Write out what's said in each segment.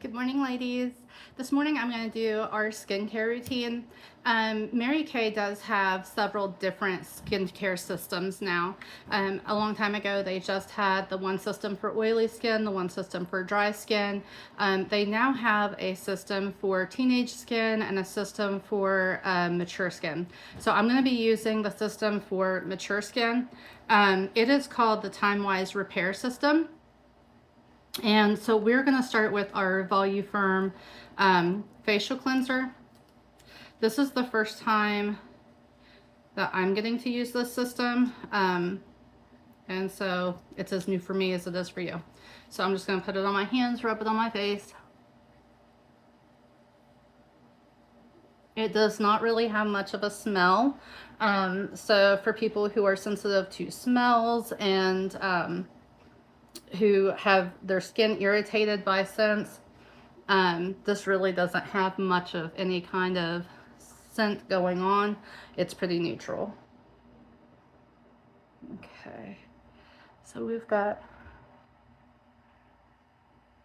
Good morning, ladies. This morning I'm going to do our skincare routine. Mary Kay does have several different skincare systems now. A long time ago they just had the one system for oily skin, the one system for dry skin. They now have a system for teenage skin and a system for mature skin. So I'm going to be using the system for mature skin. It is called the Timewise Repair System. And so we're going to start with our volu-firm facial cleanser. This is the first time that I'm getting to use this system. And so it's as new for me as it is for you. So I'm just going to put it on my hands, rub it on my face. It does not really have much of a smell. So for people who are sensitive to smells and who have their skin irritated by scents, this really doesn't have much of any kind of scent going on. It's pretty neutral. Okay, so we've got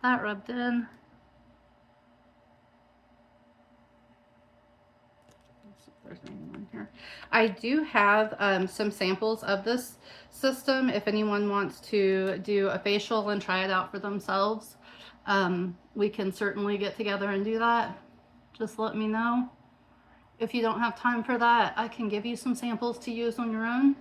that rubbed in. There's anyone here. I do have some samples of this system if anyone wants to do a facial and try it out for themselves. We can certainly get together and do that. Just let me know. If you don't have time for that, I can give you some samples to use on your own.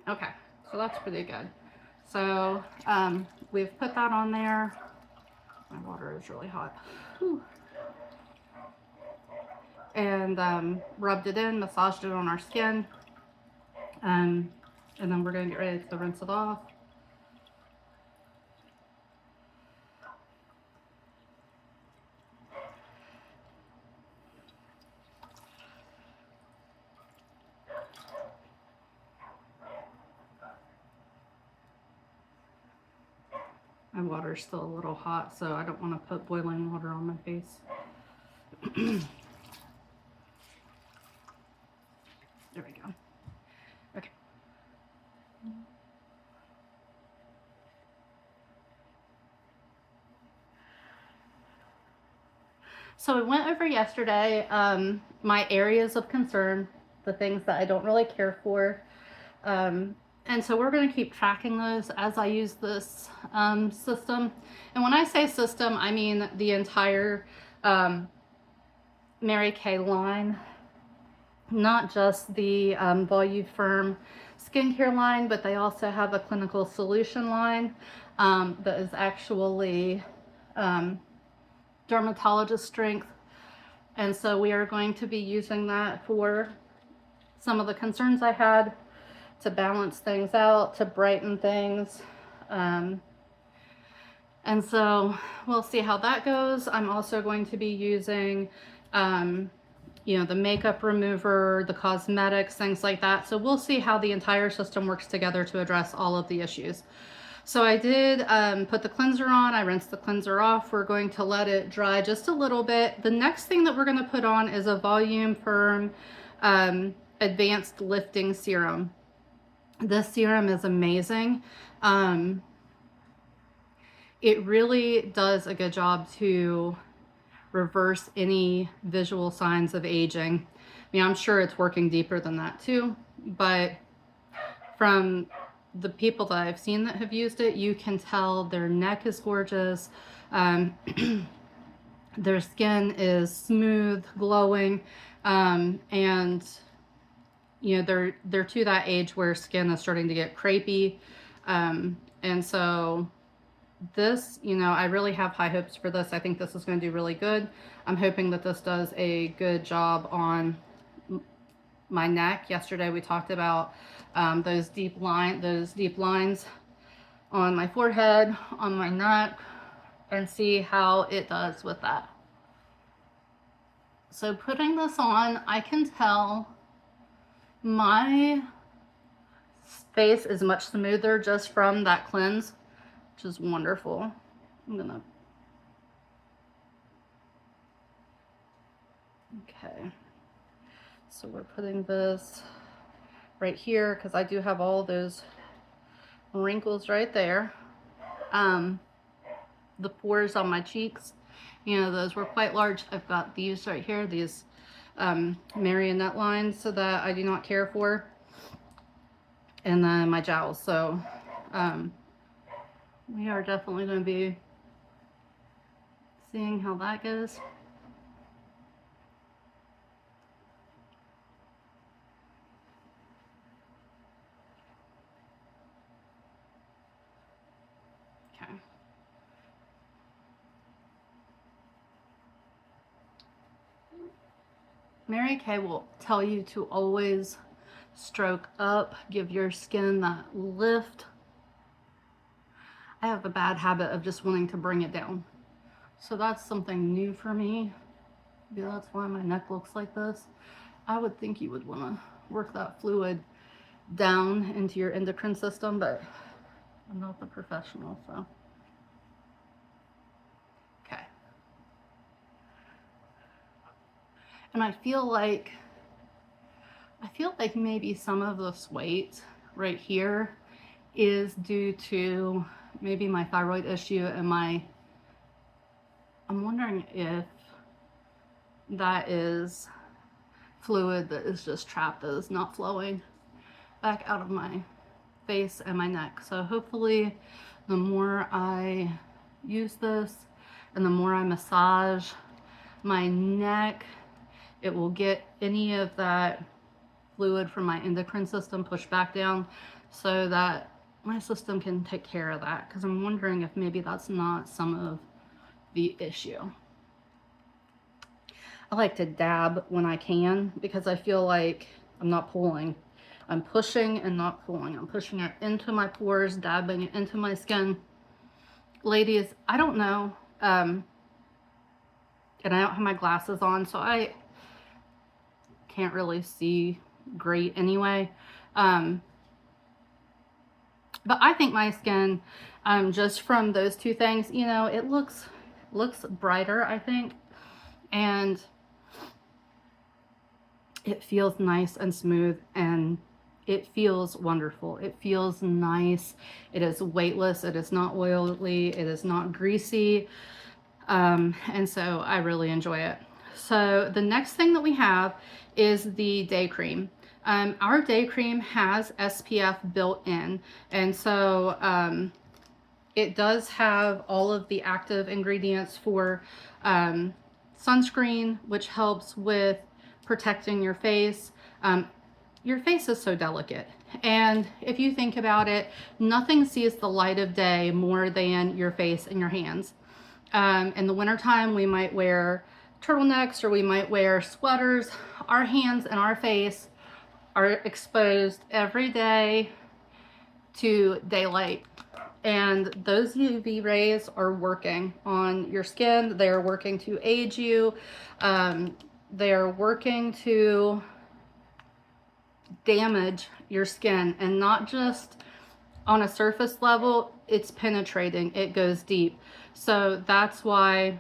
Okay, so that's pretty good. So we've put that on there. My water is really hot. Whew. And rubbed it in, massaged it on our skin. And then we're going to get ready to rinse it off. My water's still a little hot, so I don't want to put boiling water on my face. There we go. Okay. So we went over yesterday my areas of concern, the things that I don't really care for. And so we're going to keep tracking those as I use this system. And when I say system, I mean the entire Mary Kay line, not just the volu-firm skincare line, but they also have a clinical solution line that is actually dermatologist strength. And so we are going to be using that for some of the concerns I had, to balance things out, to brighten things. And so we'll see how that goes. I'm also going to be using, you know, the makeup remover, the cosmetics, things like that. So we'll see how the entire system works together to address all of the issues. So I did put the cleanser on. I rinsed the cleanser off. We're going to let it dry just a little bit. The next thing that we're going to put on is a volu-firm advanced lifting serum. This serum is amazing. It really does a good job to reverse any visual signs of aging. I mean, I'm sure it's working deeper than that too, but from the people that I've seen that have used it, you can tell their neck is gorgeous. Their skin is smooth, glowing, and you know, they're to that age where skin is starting to get crepey. And so this, you know, I really have high hopes for this. I think this is going to do really good. I'm hoping that this does a good job on my neck. Yesterday we talked about those deep lines on my forehead, on my neck, and see how it does with that. So putting this on, I can tell my face is much smoother just from that cleanse, which is wonderful. I'm gonna Okay, so we're putting this right here because I do have all those wrinkles right there. The pores on my cheeks, you know, those were quite large. I've got these right here, these marionette lines, so that I do not care for. And then my jowls. So we are definitely going to be seeing how that goes. Okay. Mary Kay will tell you to always stroke up, give your skin that lift. I have a bad habit of just wanting to bring it down. So that's something new for me. Maybe that's why my neck looks like this. I would think you would want to work that fluid down into your endocrine system, but I'm not the professional, so. Okay. And I feel like maybe some of this weight right here is due to maybe my thyroid issue and I'm wondering if that is fluid that is just trapped, that is not flowing back out of my face and my neck. So hopefully the more I use this and the more I massage my neck, it will get any of that fluid from my endocrine system pushed back down so that my system can take care of that, because I'm wondering if maybe that's not some of the issue. I like to dab when I can because I feel like I'm not pulling. I'm pushing and not pulling. I'm pushing it into my pores, dabbing it into my skin. Ladies, I don't know, and I don't have my glasses on, so I can't really see great anyway. But I think my skin, just from those two things, you know, it looks brighter, I think, and it feels nice and smooth, and it feels wonderful. It feels nice. It is weightless. It is not oily. It is not greasy. And so I really enjoy it. So the next thing that we have is the day cream. Our day cream has SPF built in, and so it does have all of the active ingredients for sunscreen, which helps with protecting your face. Your face is so delicate, and if you think about it, nothing sees the light of day more than your face and your hands. In the wintertime, we might wear turtlenecks or we might wear sweaters. Our hands and our face are exposed every day to daylight, and those UV rays are working on your skin. They are working to age you. They are working to damage your skin, and not just on a surface level, it's penetrating, it goes deep. So that's why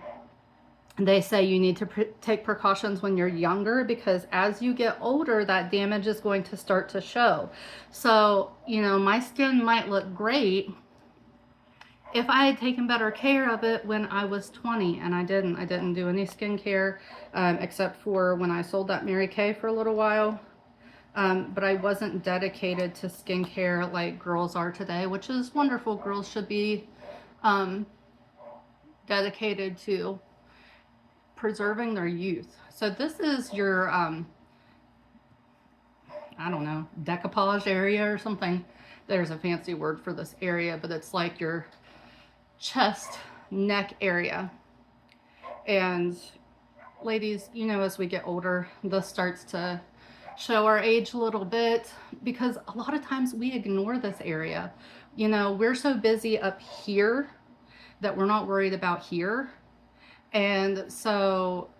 they say you need to take precautions when you're younger, because as you get older, that damage is going to start to show. So, you know, my skin might look great if I had taken better care of it when I was 20, and I didn't do any skincare except for when I sold that Mary Kay for a little while. But I wasn't dedicated to skincare like girls are today, which is wonderful. Girls should be dedicated to preserving their youth. So this is your, I don't know, decoupage area or something. There's a fancy word for this area, but it's like your chest, neck area. And ladies, you know, as we get older, this starts to show our age a little bit, because a lot of times we ignore this area. You know, we're so busy up here that we're not worried about here. And so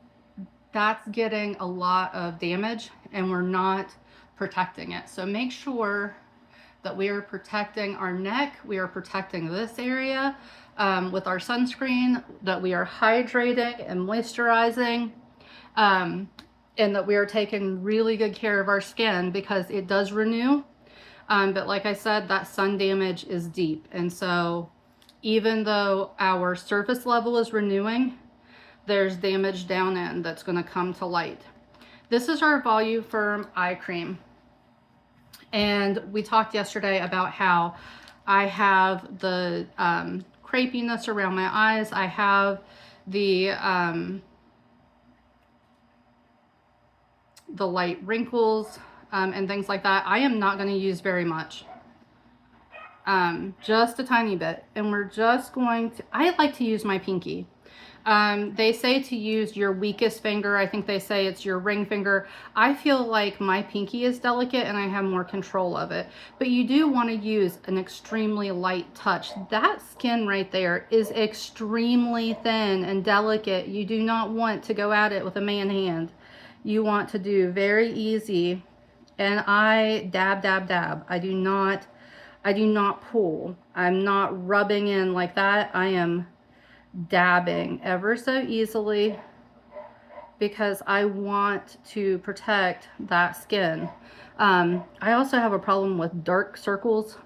that's getting a lot of damage and we're not protecting it. So make sure that we are protecting our neck, we are protecting this area with our sunscreen, that we are hydrating and moisturizing. and that we are taking really good care of our skin because it does renew. But like I said, that sun damage is deep. And so even though our surface level is renewing, there's damage down in that's going to come to light. This is our volu-firm eye cream. And we talked yesterday about how I have the crepiness around my eyes. I have the light wrinkles and things like that. I am not going to use very much. Just a tiny bit. And we're just going to, I like to use my pinky. They say to use your weakest finger. I think they say it's your ring finger. I feel like my pinky is delicate and I have more control of it. But you do want to use an extremely light touch. That skin right there is extremely thin and delicate. You do not want to go at it with a man hand. You want to do very easy. And I dab, dab, dab. I do not pull. I'm not rubbing in like that. I am dabbing ever so easily because I want to protect that skin. I also have a problem with dark circles.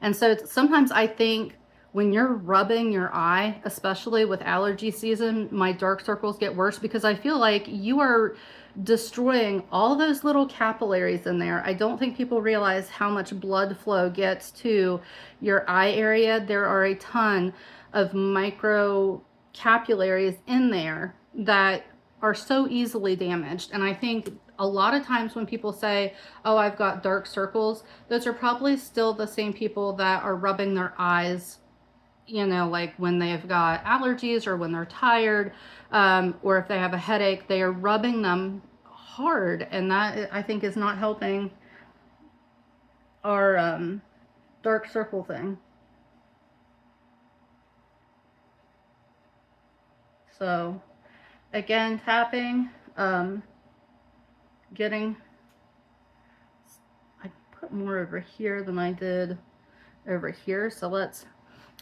And so sometimes I think when you're rubbing your eye, especially with allergy season, my dark circles get worse because I feel like you are destroying all those little capillaries in there. I don't think people realize how much blood flow gets to your eye area. There are a ton of micro capillaries in there that are so easily damaged. And I think a lot of times when people say, oh, I've got dark circles, those are probably still the same people that are rubbing their eyes, you know, like when they've got allergies or when they're tired, or if they have a headache, they are rubbing them hard. And that, I think, is not helping our dark circle thing. So again, tapping, getting, I put more over here than I did over here. So let's,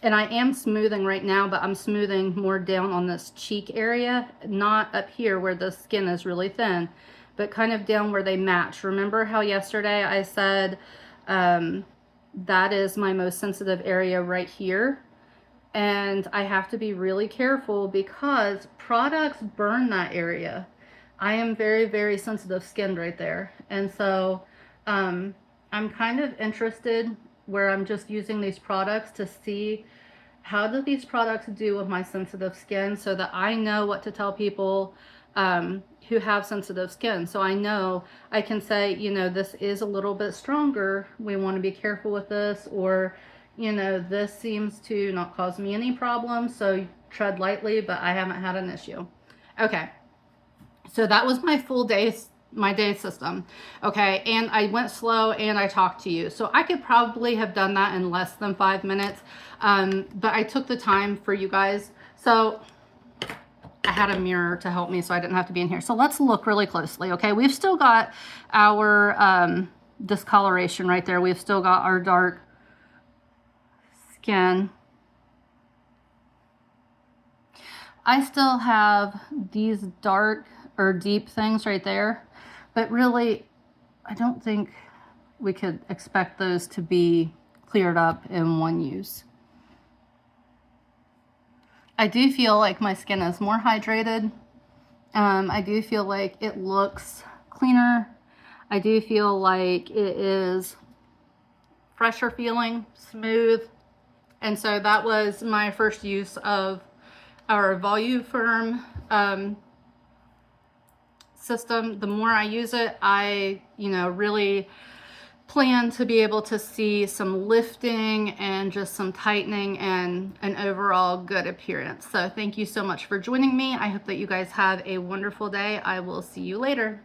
and I am smoothing right now, but I'm smoothing more down on this cheek area, not up here where the skin is really thin, but kind of down where they match. Remember how yesterday I said that is my most sensitive area right here? And I have to be really careful because products burn that area. I am very, very sensitive skin right there. And so I'm kind of interested where I'm just using these products to see how do these products do with my sensitive skin so that I know what to tell people who have sensitive skin. So I know I can say, you know, this is a little bit stronger. We want to be careful with this, or, you know, this seems to not cause me any problems, so tread lightly, but I haven't had an issue. Okay, so that was my full day, my day system. Okay, and I went slow and I talked to you. So I could probably have done that in less than 5 minutes, but I took the time for you guys. So I had a mirror to help me so I didn't have to be in here. So let's look really closely, okay? We've still got our discoloration right there. We've still got our dark skin. I still have these dark or deep things right there, but really I don't think we could expect those to be cleared up in one use. I do feel like my skin is more hydrated. I do feel like it looks cleaner. I do feel like it is fresher feeling, smooth. And so that was my first use of our volu-firm system. The more I use it, I, really plan to be able to see some lifting and just some tightening and an overall good appearance. So thank you so much for joining me. I hope that you guys have a wonderful day. I will see you later.